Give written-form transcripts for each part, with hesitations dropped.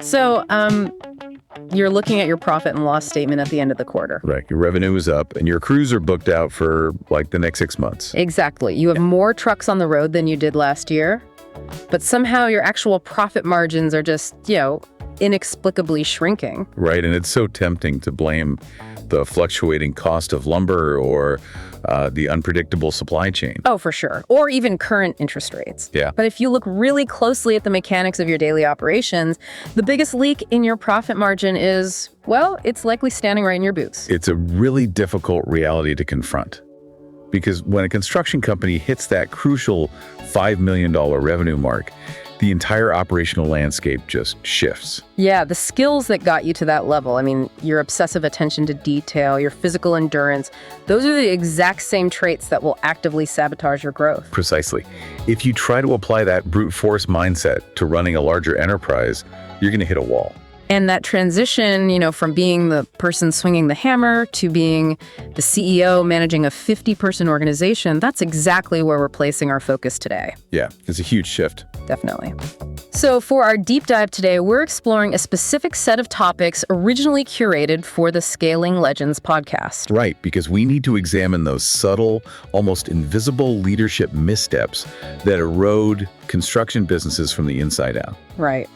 So, you're looking at your profit and loss statement at the end of the quarter. Right. Your revenue is up and your crews are booked out for like the next 6 months. Exactly. You have more trucks on the road than you did last year, but somehow your actual profit margins are just, inexplicably shrinking. Right. And it's so tempting to blame the fluctuating cost of lumber or the unpredictable supply chain. Oh, for sure. Or even current interest rates. Yeah. But if you look really closely at the mechanics of your daily operations, the biggest leak in your profit margin is, well, it's likely standing right in your boots. It's a really difficult reality to confront. Because when a construction company hits that crucial $5 million revenue mark, the entire operational landscape just shifts. Yeah, the skills that got you to that level, I mean, your obsessive attention to detail, your physical endurance, those are the exact same traits that will actively sabotage your growth. Precisely. If you try to apply that brute force mindset to running a larger enterprise, you're going to hit a wall. And that transition, from being the person swinging the hammer to being the CEO managing a 50-person organization, that's exactly where we're placing our focus today. Yeah, it's a huge shift. Definitely. So for our deep dive today, we're exploring a specific set of topics originally curated for the Scaling Legends podcast. Right, because we need to examine those subtle, almost invisible leadership missteps that erode construction businesses from the inside out. Right.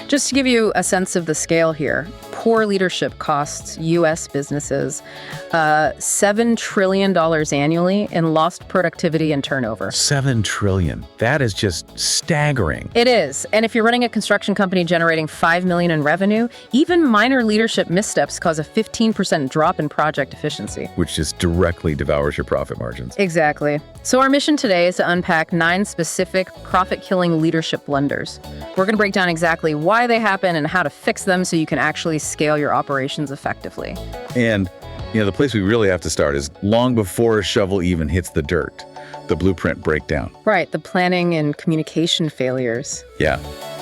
Just to give you a sense of the scale here, poor leadership costs U.S. businesses $7 trillion annually in lost productivity and turnover. $7 trillion. That is just staggering. It is. And if you're running a construction company generating $5 million in revenue, even minor leadership missteps cause a 15% drop in project efficiency. Which just directly devours your profit margins. Exactly. So our mission today is to unpack 9 specific profit-killing leadership blunders. We're going to break down exactly why they happen and how to fix them so you can actually scale your operations effectively. And, the place we really have to start is long before a shovel even hits the dirt, the blueprint breakdown. Right, the planning and communication failures. Yeah.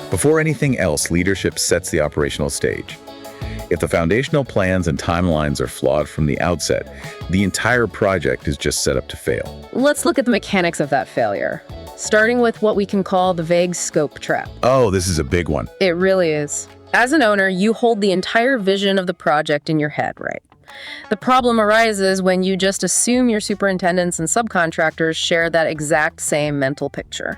Before anything else, leadership sets the operational stage. If the foundational plans and timelines are flawed from the outset, the entire project is just set up to fail. Let's look at the mechanics of that failure, starting with what we can call the vague scope trap. Oh, this is a big one. It really is. As an owner, you hold the entire vision of the project in your head, right? The problem arises when you just assume your superintendents and subcontractors share that exact same mental picture.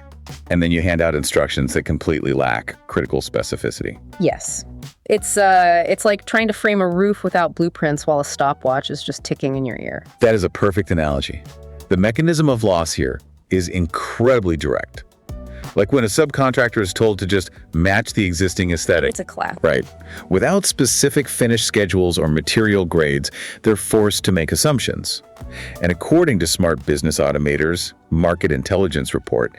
And then you hand out instructions that completely lack critical specificity. Yes. It's like trying to frame a roof without blueprints while a stopwatch is just ticking in your ear. That is a perfect analogy. The mechanism of loss here is incredibly direct. Like when a subcontractor is told to just match the existing aesthetic. It's a clap. Right. Without specific finish schedules or material grades, they're forced to make assumptions. And according to Smart Business Automator's Market Intelligence Report,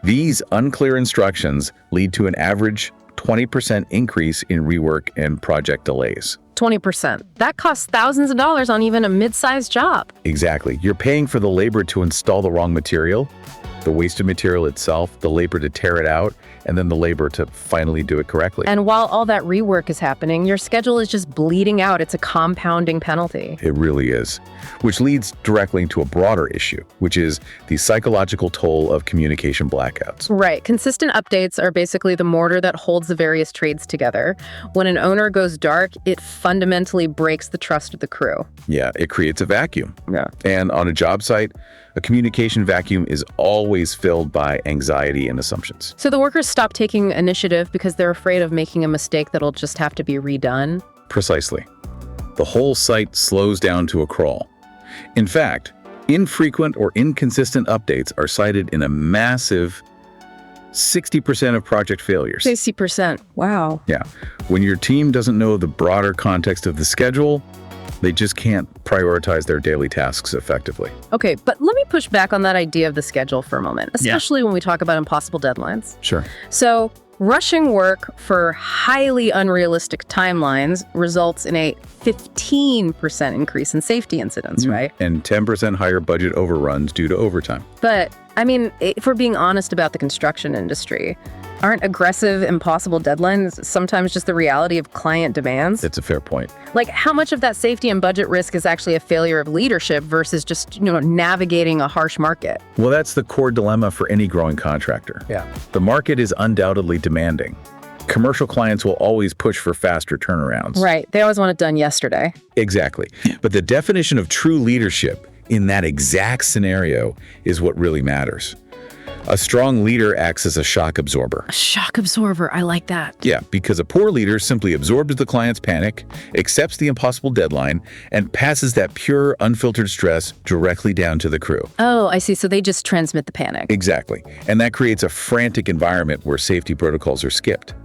these unclear instructions lead to an average 20% increase in rework and project delays. 20%. That costs thousands of dollars on even a mid-sized job. Exactly. You're paying for the labor to install the wrong material, the wasted material itself, the labor to tear it out, and then the labor to finally do it correctly. And while all that rework is happening, your schedule is just bleeding out. It's a compounding penalty. It really is. Which leads directly to a broader issue, which is the psychological toll of communication blackouts. Right. Consistent updates are basically the mortar that holds the various trades together. When an owner goes dark, it fundamentally breaks the trust of the crew. Yeah, it creates a vacuum. Yeah. And on a job site, a communication vacuum is always filled by anxiety and assumptions. So the workers stop taking initiative because they're afraid of making a mistake that'll just have to be redone? Precisely. The whole site slows down to a crawl. In fact, infrequent or inconsistent updates are cited in a massive 60% of project failures. 60%. Wow. Yeah. When your team doesn't know the broader context of the schedule, they just can't prioritize their daily tasks effectively. Okay, but let me push back on that idea of the schedule for a moment, especially when we talk about impossible deadlines. Sure. So rushing work for highly unrealistic timelines results in a 15% increase in safety incidents, right? And 10% higher budget overruns due to overtime. But, I mean, if we're being honest about the construction industry, aren't aggressive, impossible deadlines sometimes just the reality of client demands? It's a fair point. Like, how much of that safety and budget risk is actually a failure of leadership versus just, navigating a harsh market? Well, that's the core dilemma for any growing contractor. Yeah. The market is undoubtedly demanding, Commercial clients will always push for faster turnarounds. Right. They always want it done yesterday. Exactly. But the definition of true leadership in that exact scenario is what really matters. A strong leader acts as a shock absorber. A shock absorber. I like that. Yeah, because a poor leader simply absorbs the client's panic, accepts the impossible deadline, and passes that pure, unfiltered stress directly down to the crew. Oh, I see. So they just transmit the panic. Exactly. And that creates a frantic environment where safety protocols are skipped.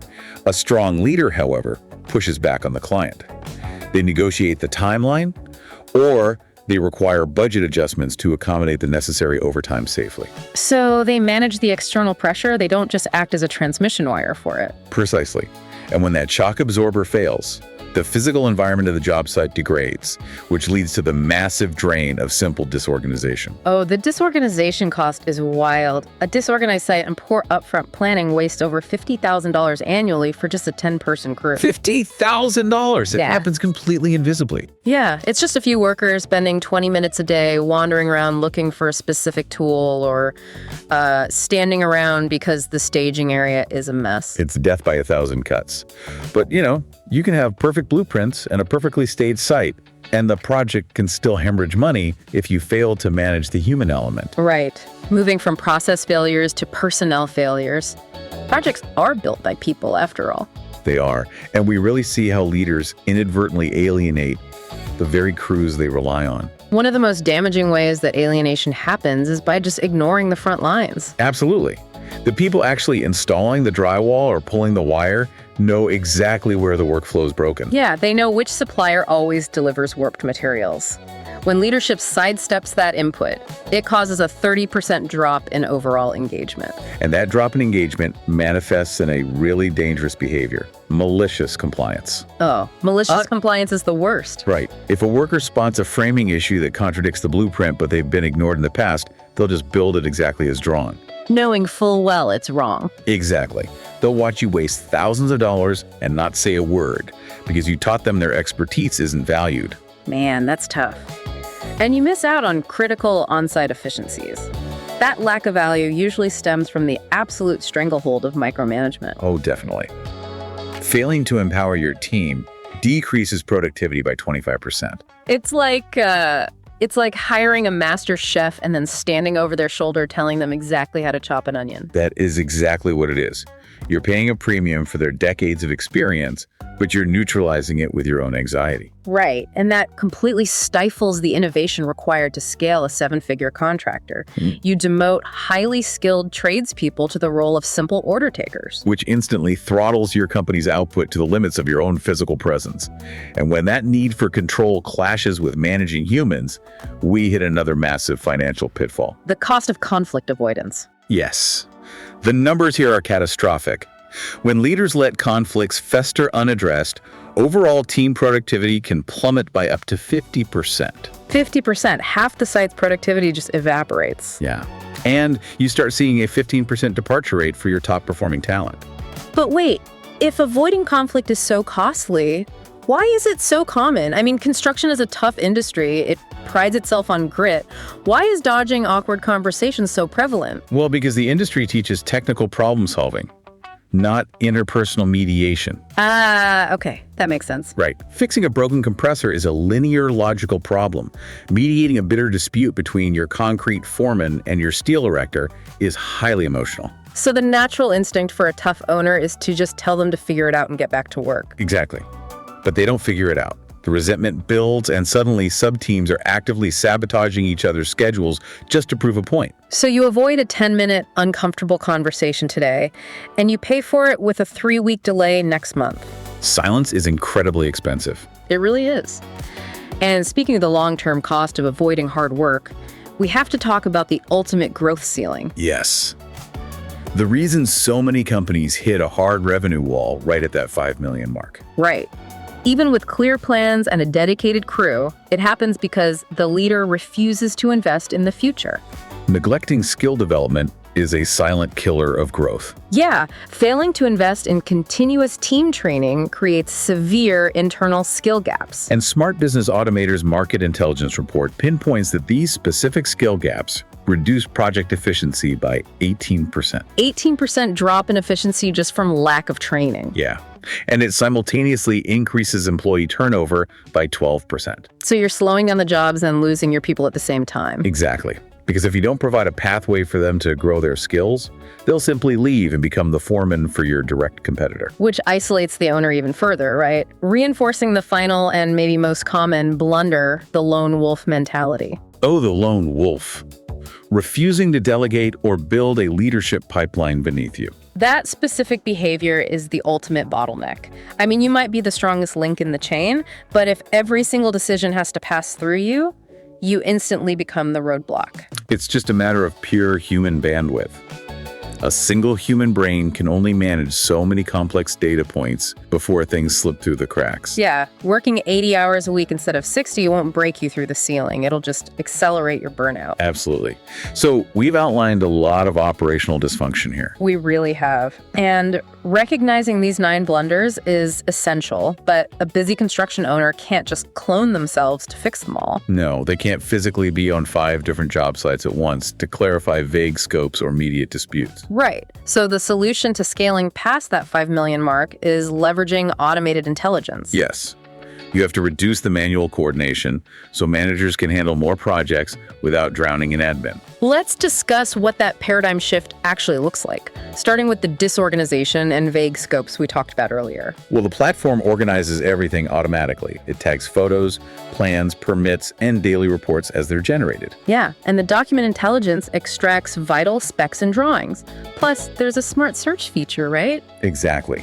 A strong leader, however, pushes back on the client. They negotiate the timeline, or they require budget adjustments to accommodate the necessary overtime safely. So they manage the external pressure. They don't just act as a transmission wire for it. Precisely. And when that shock absorber fails, the physical environment of the job site degrades, which leads to the massive drain of simple disorganization. Oh, the disorganization cost is wild. A disorganized site and poor upfront planning waste over $50,000 annually for just a 10-person crew. $50,000! It Yeah. happens completely invisibly. Yeah, it's just a few workers spending 20 minutes a day wandering around looking for a specific tool or standing around because the staging area is a mess. It's death by 1,000 cuts. But, you can have perfect blueprints and a perfectly staged site, and the project can still hemorrhage money if you fail to manage the human element. Right. Moving from process failures to personnel failures. Projects are built by people, after all. They are. And we really see how leaders inadvertently alienate the very crews they rely on. One of the most damaging ways that alienation happens is by just ignoring the front lines. Absolutely. The people actually installing the drywall or pulling the wire know exactly where the workflow is broken. Yeah, they know which supplier always delivers warped materials. When leadership sidesteps that input, it causes a 30% drop in overall engagement. And that drop in engagement manifests in a really dangerous behavior: malicious compliance. Oh, malicious compliance is the worst. Right. If a worker spots a framing issue that contradicts the blueprint but they've been ignored in the past, they'll just build it exactly as drawn. Knowing full well it's wrong. Exactly. They'll watch you waste thousands of dollars and not say a word because you taught them their expertise isn't valued. Man, that's tough. And you miss out on critical on-site efficiencies. That lack of value usually stems from the absolute stranglehold of micromanagement. Oh, definitely. Failing to empower your team decreases productivity by 25%. It's like hiring a master chef and then standing over their shoulder telling them exactly how to chop an onion. That is exactly what it is. You're paying a premium for their decades of experience, but you're neutralizing it with your own anxiety. Right, and that completely stifles the innovation required to scale a 7-figure contractor. You demote highly skilled tradespeople to the role of simple order takers. Which instantly throttles your company's output to the limits of your own physical presence. And when that need for control clashes with managing humans, we hit another massive financial pitfall. The cost of conflict avoidance. Yes. The numbers here are catastrophic. When leaders let conflicts fester unaddressed, overall team productivity can plummet by up to 50%. 50%, half the site's productivity just evaporates. Yeah. And you start seeing a 15% departure rate for your top performing talent. But wait, if avoiding conflict is so costly, why is it so common? I mean, construction is a tough industry. It prides itself on grit. Why is dodging awkward conversations so prevalent? Well, because the industry teaches technical problem solving, not interpersonal mediation. Okay, that makes sense. Right. Fixing a broken compressor is a linear, logical problem. Mediating a bitter dispute between your concrete foreman and your steel erector is highly emotional. So the natural instinct for a tough owner is to just tell them to figure it out and get back to work. Exactly. But they don't figure it out. The resentment builds, and suddenly sub-teams are actively sabotaging each other's schedules just to prove a point. So you avoid a 10-minute uncomfortable conversation today, and you pay for it with a 3-week delay next month. Silence is incredibly expensive. It really is. And speaking of the long-term cost of avoiding hard work, we have to talk about the ultimate growth ceiling. Yes. The reason so many companies hit a hard revenue wall right at that 5 million mark. Right. Even with clear plans and a dedicated crew, it happens because the leader refuses to invest in the future. Neglecting skill development is a silent killer of growth. Yeah, failing to invest in continuous team training creates severe internal skill gaps. And Smart Business Automator's Market Intelligence Report pinpoints that these specific skill gaps reduce project efficiency by 18%. 18% drop in efficiency just from lack of training. Yeah. And it simultaneously increases employee turnover by 12%. So you're slowing down the jobs and losing your people at the same time. Exactly. Because if you don't provide a pathway for them to grow their skills, they'll simply leave and become the foreman for your direct competitor. Which isolates the owner even further, right? Reinforcing the final and maybe most common blunder, the lone wolf mentality. Oh, the lone wolf. Refusing to delegate or build a leadership pipeline beneath you. That specific behavior is the ultimate bottleneck. I mean, you might be the strongest link in the chain, but if every single decision has to pass through you, you instantly become the roadblock. It's just a matter of pure human bandwidth. A single human brain can only manage so many complex data points before things slip through the cracks. Yeah, working 80 hours a week instead of 60 won't break you through the ceiling. It'll just accelerate your burnout. Absolutely. So we've outlined a lot of operational dysfunction here. We really have. And recognizing these 9 blunders is essential, but a busy construction owner can't just clone themselves to fix them all. No, they can't physically be on 5 different job sites at once to clarify vague scopes or immediate disputes. Right. So the solution to scaling past that 5 million mark is leveraging automated intelligence. Yes. You have to reduce the manual coordination so managers can handle more projects without drowning in admin. Let's discuss what that paradigm shift actually looks like, starting with the disorganization and vague scopes we talked about earlier. Well, the platform organizes everything automatically. It tags photos, plans, permits, and daily reports as they're generated. Yeah, and the document intelligence extracts vital specs and drawings. Plus, there's a smart search feature, right? Exactly.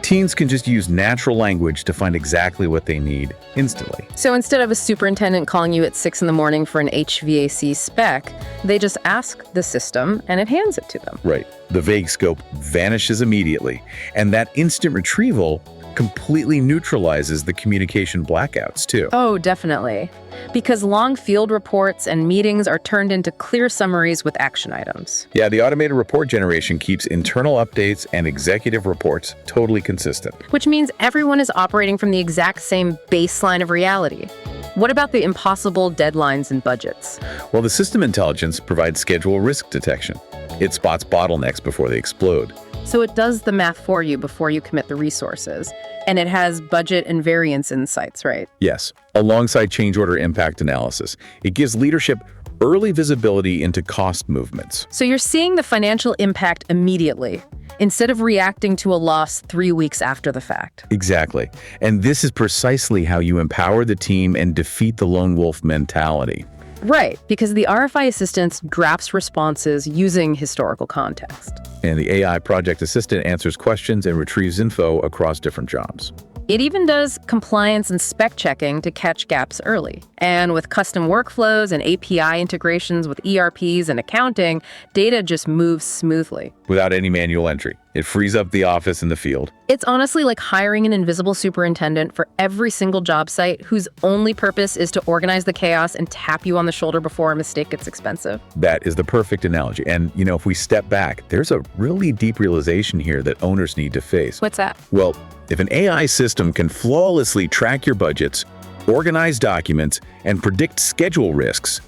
Teams can just use natural language to find exactly what they need instantly. So instead of a superintendent calling you at 6 a.m. for an HVAC spec, they just ask the system and it hands it to them. Right. The vague scope vanishes immediately, and that instant retrieval completely neutralizes the communication blackouts, too. Oh, definitely. Because long field reports and meetings are turned into clear summaries with action items. Yeah, the automated report generation keeps internal updates and executive reports totally consistent. Which means everyone is operating from the exact same baseline of reality. What about the impossible deadlines and budgets? Well, the system intelligence provides schedule risk detection. It spots bottlenecks before they explode. So it does the math for you before you commit the resources. And it has budget and variance insights, right? Yes, alongside change order impact analysis. It gives leadership early visibility into cost movements. So you're seeing the financial impact immediately, instead of reacting to a loss 3 weeks after the fact. Exactly. And this is precisely how you empower the team and defeat the lone wolf mentality. Right, because the RFI assistant drafts responses using historical context. And the AI project assistant answers questions and retrieves info across different jobs. It even does compliance and spec checking to catch gaps early. And with custom workflows and API integrations with ERPs and accounting, data just moves smoothly. Without any manual entry. It frees up the office in the field. It's honestly like hiring an invisible superintendent for every single job site whose only purpose is to organize the chaos and tap you on the shoulder before a mistake gets expensive. That is the perfect analogy. And, if we step back, there's a really deep realization here that owners need to face. What's that? Well, if an AI system can flawlessly track your budgets, organize documents, and predict schedule risks,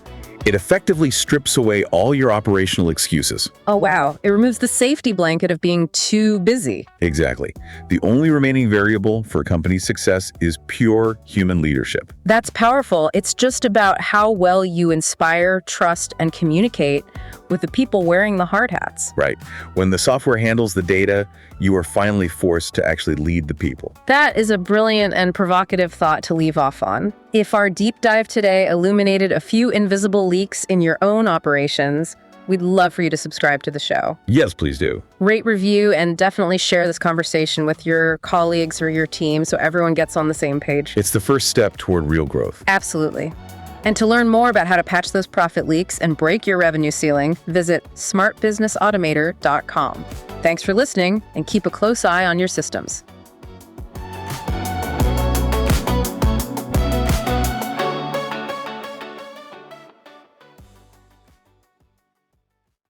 it effectively strips away all your operational excuses. Oh, wow. It removes the safety blanket of being too busy. Exactly. The only remaining variable for a company's success is pure human leadership. That's powerful. It's just about how well you inspire, trust, and communicate with the people wearing the hard hats. Right. When the software handles the data, you are finally forced to actually lead the people. That is a brilliant and provocative thought to leave off on. If our deep dive today illuminated a few invisible leaks in your own operations, we'd love for you to subscribe to the show. Yes, please do. Rate, review, and definitely share this conversation with your colleagues or your team so everyone gets on the same page. It's the first step toward real growth. Absolutely. And to learn more about how to patch those profit leaks and break your revenue ceiling, visit smartbusinessautomator.com. Thanks for listening, and keep a close eye on your systems.